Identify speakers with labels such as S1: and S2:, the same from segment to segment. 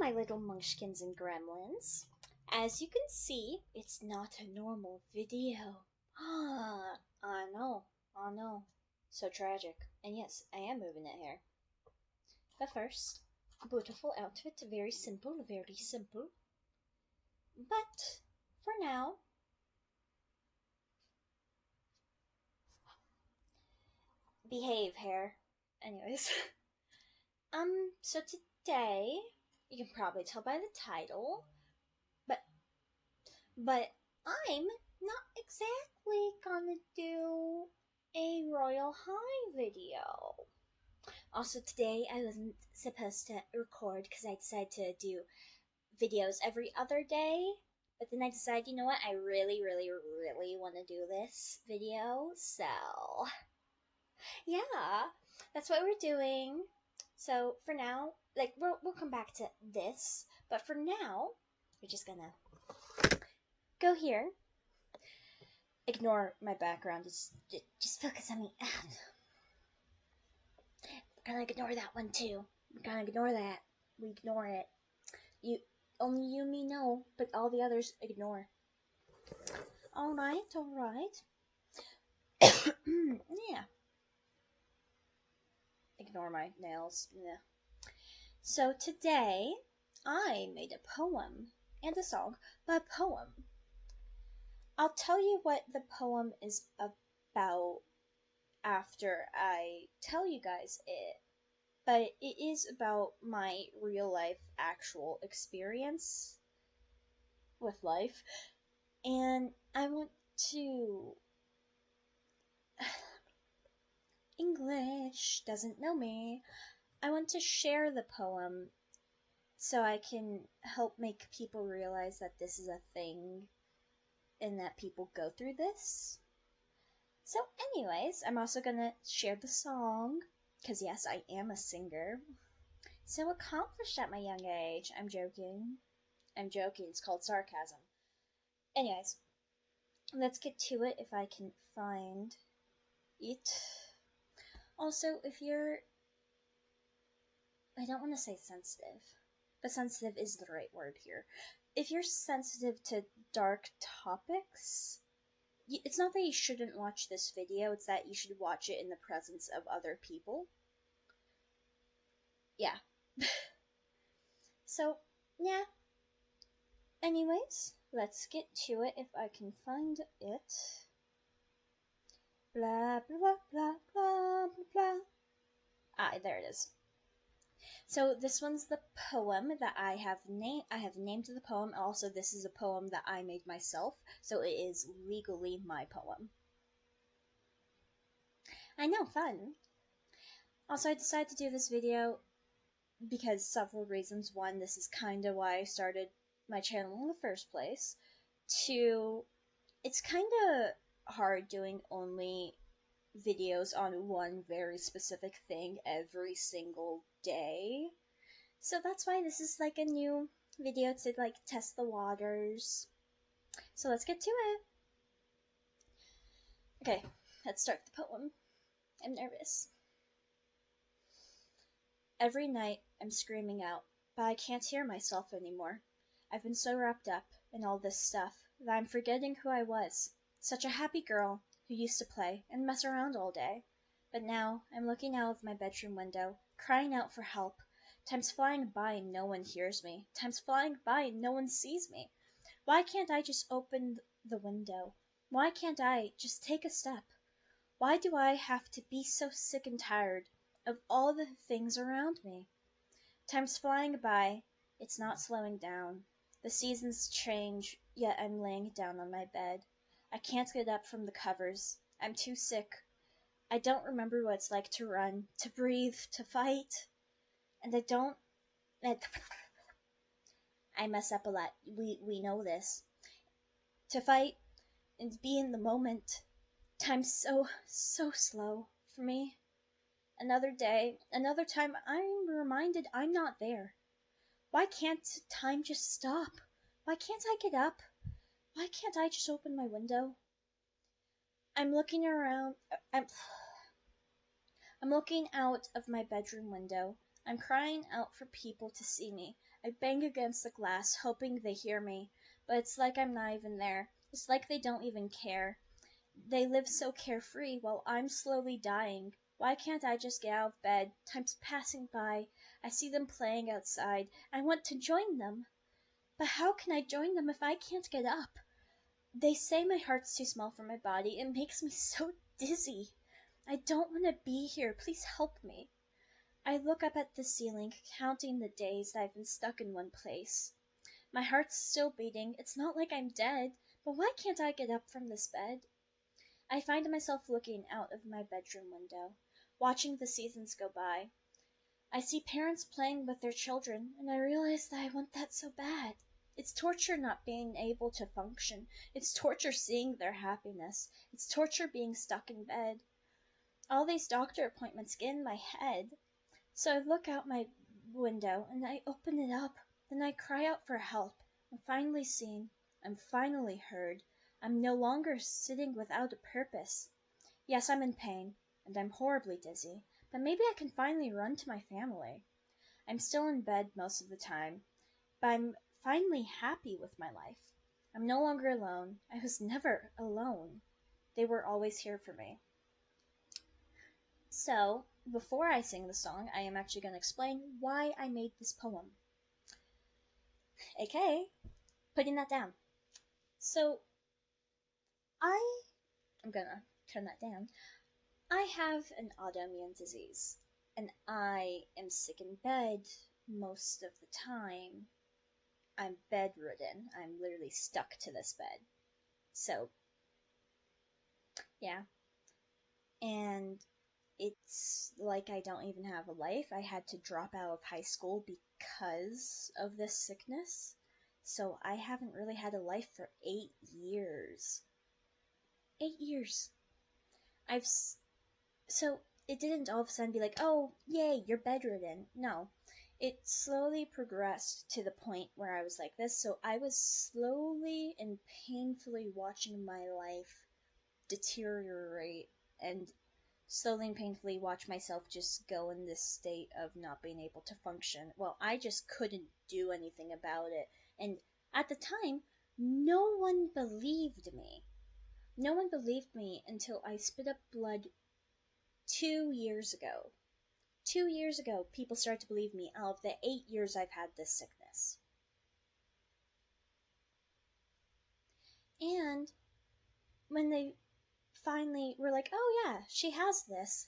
S1: my little munchkins and gremlins. As you can see, it's not a normal video. Ah, I know, I know. So tragic. And yes, I am moving it here. But first, beautiful outfit, very simple, very simple. But for now, behave hair. Anyways, so today, you can probably tell by the title, but But I'm not exactly gonna do a Royal High video. Also, today I wasn't supposed to record because I decided to do videos every other day. But then I decided, you know what, I really, really, really want to do this video. So, yeah, that's what we're doing. So, for now, we'll come back to this. But for now, we're just gonna go here. Ignore my background. Just focus on me. We're gonna ignore that one too. We're gonna ignore that. We ignore it. You only you and me know, but all the others ignore. All right, all right. Yeah. Ignore my nails. Yeah. So today I made a poem and a song, but a poem. I'll tell you what the poem is about after I tell you guys it. But it is about my real life actual experience with life, and I want to English doesn't know me. I want to share the poem so I can help make people realize that this is a thing and that people go through this. So anyways, I'm also gonna share the song because yes, I am a singer. So accomplished at my young age. I'm joking. It's called sarcasm. Anyways, let's get to it if I can find it. Also, if you're, I don't want to say sensitive, but sensitive is the right word here. If you're sensitive to dark topics, it's not that you shouldn't watch this video, it's that you should watch it in the presence of other people. Yeah. So, yeah. Anyways, let's get to it if I can find it. Blah, blah, blah, blah, blah, blah. Ah, there it is. So this one's the poem that I have named the poem. Also, this is a poem that I made myself, so it is legally my poem. I know, fun. Also, I decided to do this video because several reasons. One, this is kind of why I started my channel in the first place. Two, it's kind of hard doing only videos on one very specific thing every single day. So that's why this is like a new video to like test the waters. So let's get to it. Okay, let's start the poem. I'm nervous. Every night I'm screaming out, but I can't hear myself anymore. I've been so wrapped up in all this stuff that I'm forgetting who I was. Such a happy girl who used to play and mess around all day. But now I'm looking out of my bedroom window, crying out for help. Time's flying by and no one hears me. Time's flying by and no one sees me. Why can't I just open the window? Why can't I just take a step? Why do I have to be so sick and tired of all the things around me? Time's flying by, it's not slowing down. The seasons change, yet I'm laying down on my bed. I can't get up from the covers. I'm too sick. I don't remember what it's like to run, to breathe, to fight. And I mess up a lot. We know this. To fight and be in the moment. Time's so slow for me. Another day, another time I'm reminded I'm not there. Why can't time just stop? Why can't I get up? Why can't I just open my window? I'm looking around. I'm looking out of my bedroom window. I'm crying out for people to see me. I bang against the glass, hoping they hear me, but it's like I'm not even there. It's like they don't even care. They live so carefree while I'm slowly dying. Why can't I just get out of bed? Time's passing by. I see them playing outside. I want to join them. But how can I join them if I can't get up? They say my heart's too small for my body. It makes me so dizzy. I don't want to be here. Please help me. I look up at the ceiling, counting the days that I've been stuck in one place. My heart's still beating. It's not like I'm dead. But why can't I get up from this bed? I find myself looking out of my bedroom window, watching the seasons go by. I see parents playing with their children, and I realize that I want that so bad. It's torture not being able to function. It's torture seeing their happiness. It's torture being stuck in bed. All these doctor appointments get in my head. So I look out my window and I open it up. Then I cry out for help. I'm finally seen. I'm finally heard. I'm no longer sitting without a purpose. Yes, I'm in pain, and I'm horribly dizzy, but maybe I can finally run to my family. I'm still in bed most of the time, but I'm finally happy with my life. I'm no longer alone. I was never alone. They were always here for me. So, before I sing the song, I am actually going to explain why I made this poem. Okay, putting that down. So, I'm going to turn that down. I have an autoimmune disease, and I am sick in bed most of the time. I'm bedridden. I'm literally stuck to this bed. So, yeah. And it's like I don't even have a life. I had to drop out of high school because of this sickness. So I haven't really had a life for 8 years. 8 years. I've So it didn't all of a sudden be like, oh, yay, you're bedridden. No. It slowly progressed to the point where I was like this. So I was slowly and painfully watching my life deteriorate and slowly and painfully watch myself just go in this state of not being able to function. Well, I just couldn't do anything about it. And at the time, no one believed me. No one believed me until I spit up blood 2 years ago. 2 years ago, people started to believe me out of the 8 years I've had this sickness. And when they finally were like, oh yeah, she has this,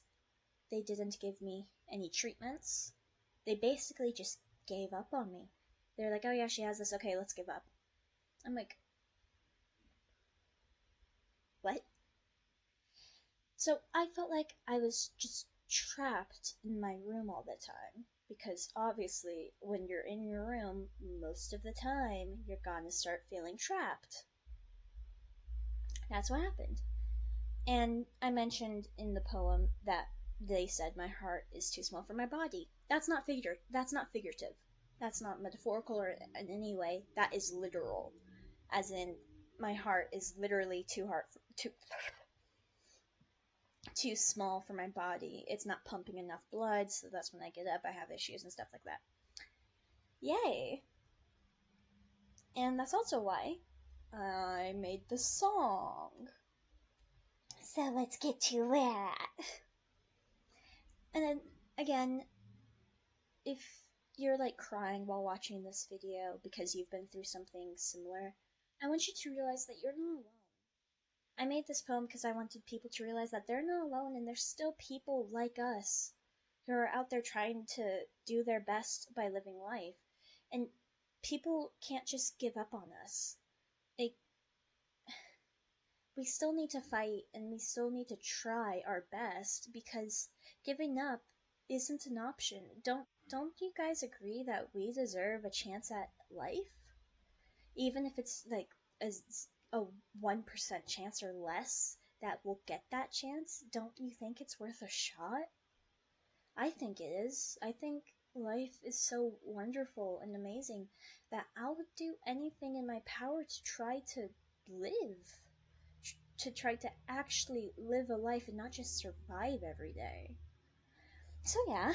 S1: they didn't give me any treatments. They basically just gave up on me. They're like, oh yeah, she has this, okay, let's give up. I'm like, what? So I felt like I was just trapped in my room all the time. Because obviously, when you're in your room, most of the time, you're gonna start feeling trapped. That's what happened. And I mentioned in the poem that they said my heart is too small for my body. That's not figurative. That's not metaphorical or in any way. That is literal. As in, my heart is literally too small for my body. It's not pumping enough blood, so that's when I get up, I have issues and stuff like that. Yay! And that's also why I made the song. So let's get to that. And then, again, if you're like crying while watching this video because you've been through something similar, I want you to realize that you're not alone. I made this poem because I wanted people to realize that they're not alone and there's still people like us who are out there trying to do their best by living life. And people can't just give up on us. Like, we still need to fight and we still need to try our best because giving up isn't an option. Don't you guys agree that we deserve a chance at life? Even if it's like a 1% chance or less that we'll get that chance, don't you think it's worth a shot? I think it is. I think life is so wonderful and amazing that I would do anything in my power to try to live. To try to actually live a life and not just survive every day. So yeah,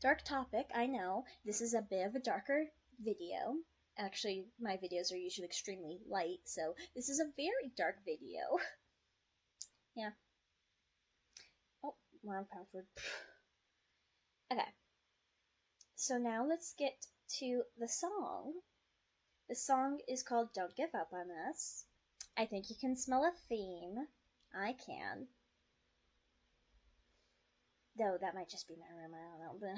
S1: Dark topic, I know. This is a bit of a darker video. Actually, my videos are usually extremely light, so this is a very dark video. Yeah. Oh, wrong password. Okay. So now let's get to the song. The song is called Don't Give Up on Us. I think you can smell a theme. I can. Though that might just be my room, I don't know. But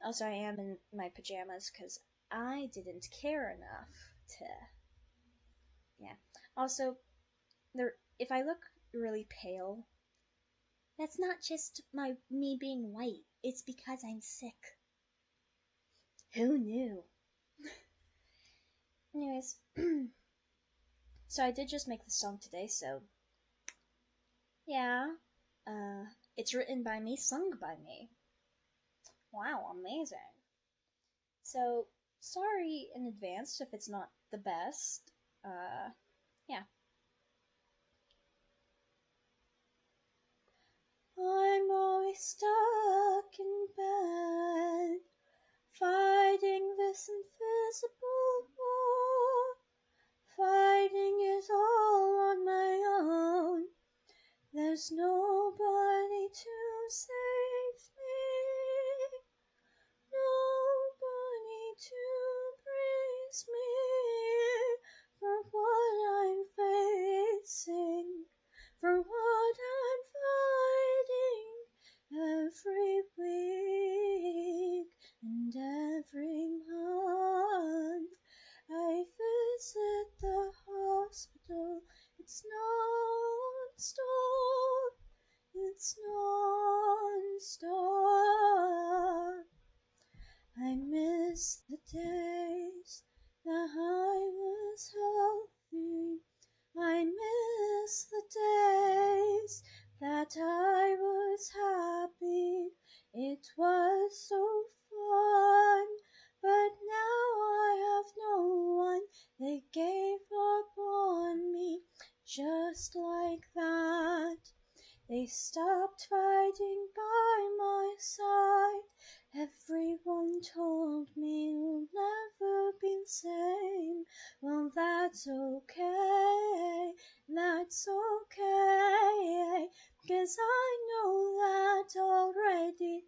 S1: also I am in my pajamas because I didn't care enough to. Yeah. Also, there. If I look really pale, that's not just me being white. It's because I'm sick. Who knew? Anyways, so I did just make the song today, so yeah. Uh, it's written by me, sung by me. Wow, amazing. So sorry in advance if it's not the best. Yeah. I'm always stuck in bed, fighting this invisible war. Fighting it all on my own. There's nobody to save me. Nobody to praise me for what I'm facing, for what I'm fighting every week and every month. I visit the hospital. It's non-stop. It's non-stop. I miss the days that I was healthy. I miss the days that I was happy. It was so fun, but now I have no one. They gave up on me just like that. They stopped fighting by my side. Everyone told me you'll never be the same. Well, that's okay, that's okay, 'cause I know that already.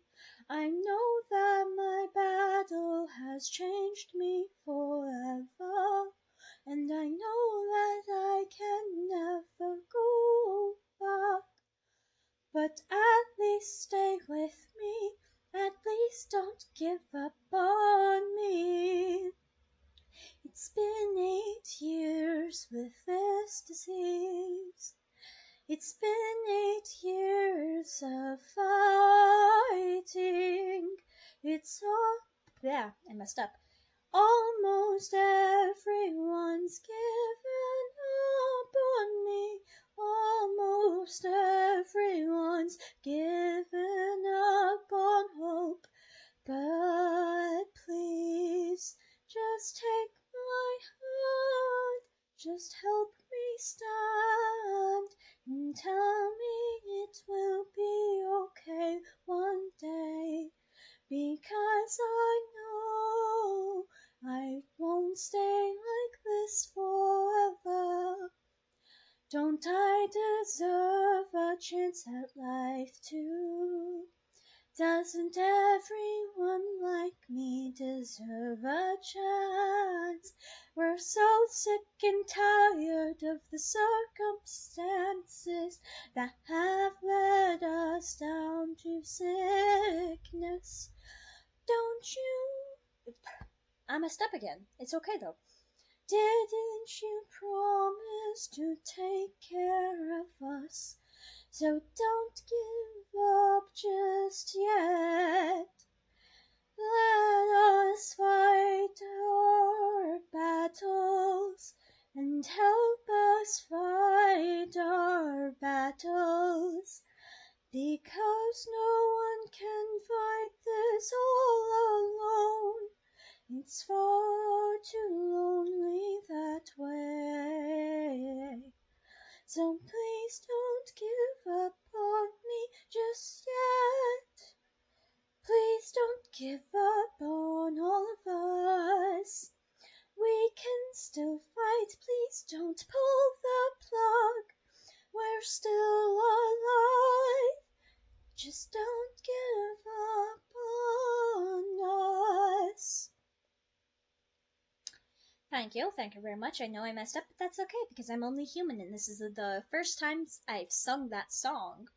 S1: I know that my battle has changed me forever, and I know that I can never go back. But at least stay with me, at least don't give up on me. It's been 8 years with this disease. It's been 8 years of fighting. It's all. Yeah, I messed up. Almost everyone's given up on me. Almost everyone's given up on hope. But please, just take my hand. Just help me stand and tell me it will be okay one day. Because I know I won't stay like this forever. Don't I deserve a chance at life too? Doesn't everyone like me deserve a chance? We're so sick and tired of the circumstances that have led us down to sickness. Don't you? I messed up again. It's okay though. Didn't you promise to take care of us? So don't give up just yet. Let us fight our battles and help us fight our battles. Because no one can fight this all alone. It's far too lonely that way. So please don't give up on me just yet. of us. We can still fight, please don't pull the plug. We're still alive, just don't give up on us. Thank you very much. I know I messed up, but that's okay because I'm only human and this is the first time I've sung that song.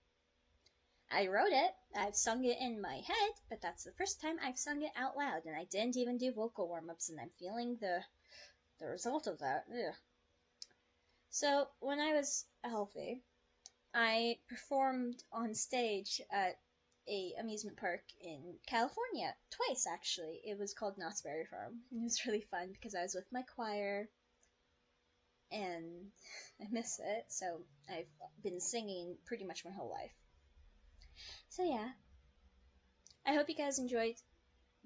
S1: I wrote it, I've sung it in my head, but that's the first time I've sung it out loud, and I didn't even do vocal warm-ups, and I'm feeling the result of that. Ugh. So, when I was healthy, I performed on stage at a amusement park in California, twice actually. It was called Knott's Berry Farm, and it was really fun because I was with my choir, and I miss it, so I've been singing pretty much my whole life. So yeah, I hope you guys enjoyed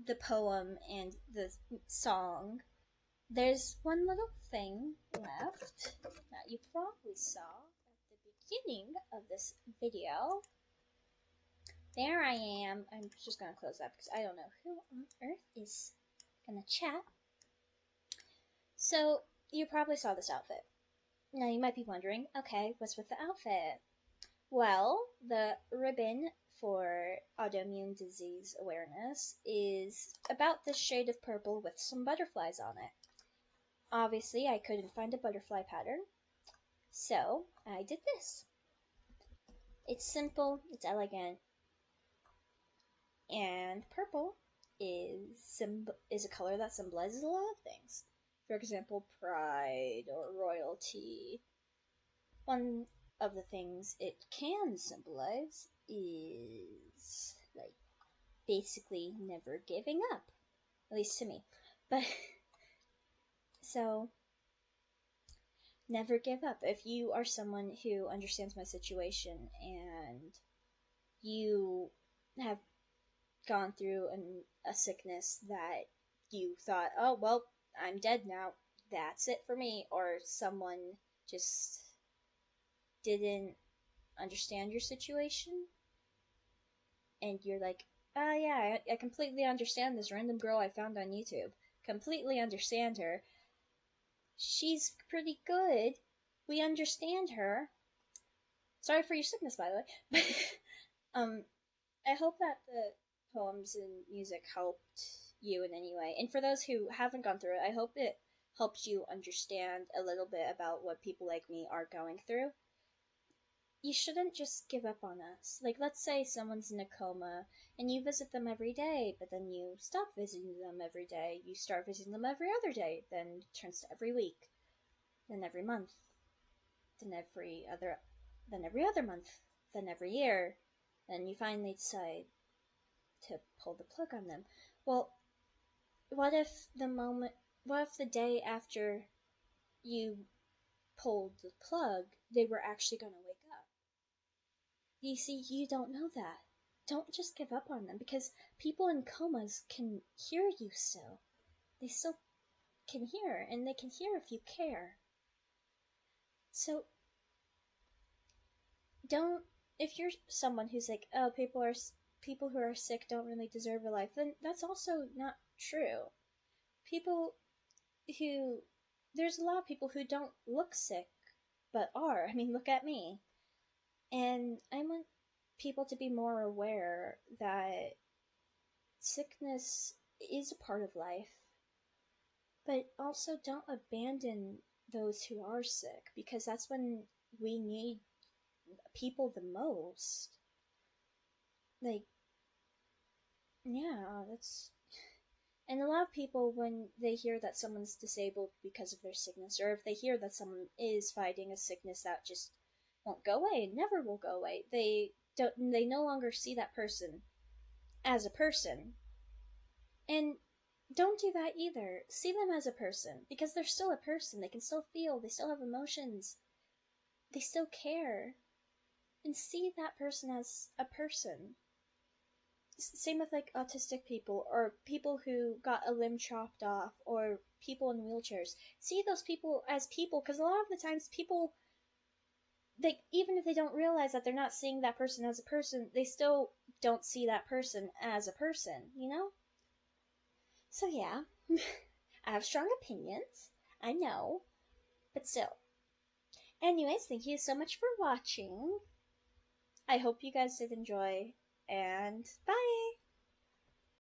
S1: the poem and the song. There's one little thing left that you probably saw at the beginning of this video. There I am. I'm just gonna close that because I don't know who on earth is gonna chat. So, you probably saw this outfit. Now you might be wondering, okay, what's with the outfit? Well, the ribbon for autoimmune disease awareness is about this shade of purple with some butterflies on it. Obviously, I couldn't find a butterfly pattern, so I did this. It's simple, it's elegant, and purple is a color that symbolizes a lot of things. For example, pride or royalty. One of the things it can symbolize is like basically never giving up, at least to me. But so never give up. If you are someone who understands my situation and you have gone through a sickness that you thought, oh, well, I'm dead now, that's it for me, or someone just didn't understand your situation, and you're like, oh, yeah, I completely understand this random girl I found on YouTube. Completely understand her. She's pretty good. We understand her. Sorry for your sickness, by the way. I hope that the poems and music helped you in any way. And for those who haven't gone through it, I hope it helps you understand a little bit about what people like me are going through. You shouldn't just give up on us. Like, let's say someone's in a coma and you visit them every day, but then you stop visiting them every day. You start visiting them every other day, then it turns to every week, then every month, then every other month, then every year. Then you finally decide to pull the plug on them. Well, what if the day after you pulled the plug, they were actually going to wake up? You see, you don't know that. Don't just give up on them, because people in comas can hear you still. They still can hear, and they can hear if you care. So, if you're someone who's like, oh, people who are sick don't really deserve a life, then that's also not true. There's a lot of people who don't look sick, but are. I mean, look at me. And I want people to be more aware that sickness is a part of life, but also don't abandon those who are sick, because that's when we need people the most. Like, yeah, that's. And a lot of people, when they hear that someone's disabled because of their sickness, or if they hear that someone is fighting a sickness that just won't go away, never will go away, they no longer see that person as a person. And don't do that either. See them as a person, because they're still a person. They can still feel, they still have emotions, they still care. And see that person as a person. Same with like autistic people, or people who got a limb chopped off, or people in wheelchairs. See those people as people, because a lot of the times people, even if they don't realize that they're not seeing that person as a person, they still don't see that person as a person, you know? So yeah, I have strong opinions. I know, but still. Anyways, thank you so much for watching. I hope you guys did enjoy, and bye!